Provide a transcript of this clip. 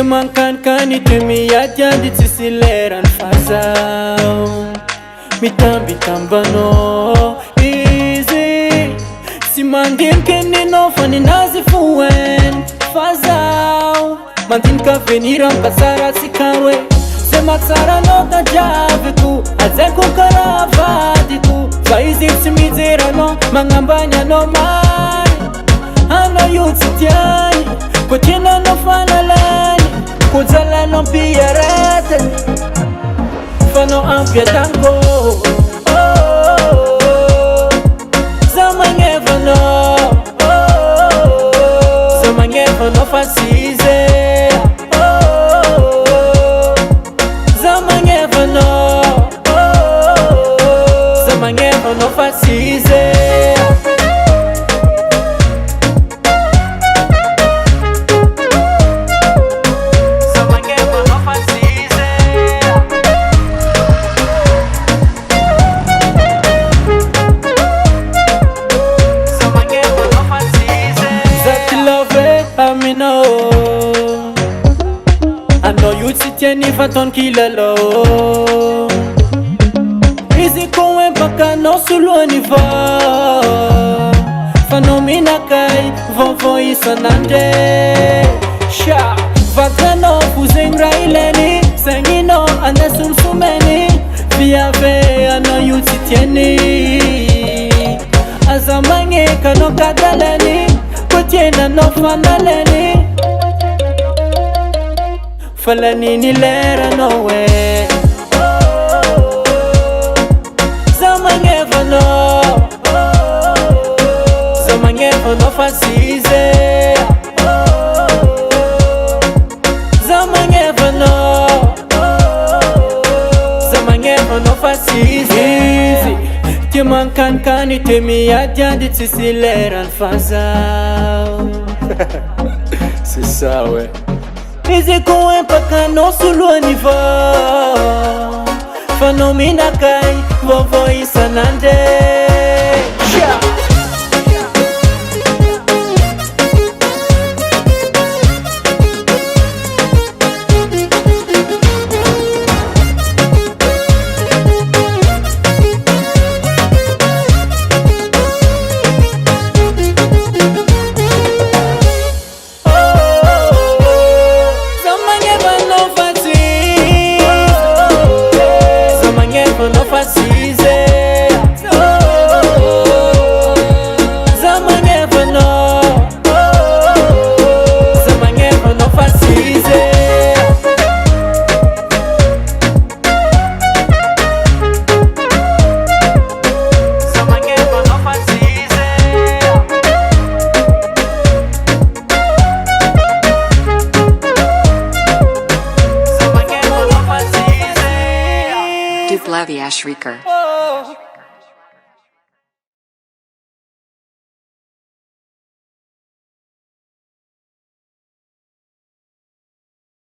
Dia mankanikany toy miadiady tsisy lerany fazao mitambitambanao izy sy mandiniky ninao fa ninazy foen fazao mandinika avenir ampasara tsikaroe se matsaranao tadiaviko azaiko karaha vadiko fa izy tsy mijeranao magnambany anao mary anao io tsy tiany ko tiananao falalany ko jalanao mpiaretany fanao ampiatango za magnevanao za magnevanao fasize za magnevanao za magnevanao fasize anao io tsy tiany fatony kilalo izy ko empaka-nao soloany va fanao minakay vaovao isanandre sa vatanao fozegny raha ilainy sagninao ande solosomeny viave anao io tsy tiany aza magneka anao kadalany ko tienanao fanalany falanini leranao e za magnevanao fasize za magnevanao fasize tia mankanikany te miadiady tsisy lerany fazao c'est ça ouais. izy ko empaka-nao soloany va fanao minakay vaovao isanandre Dublavia Shrieker.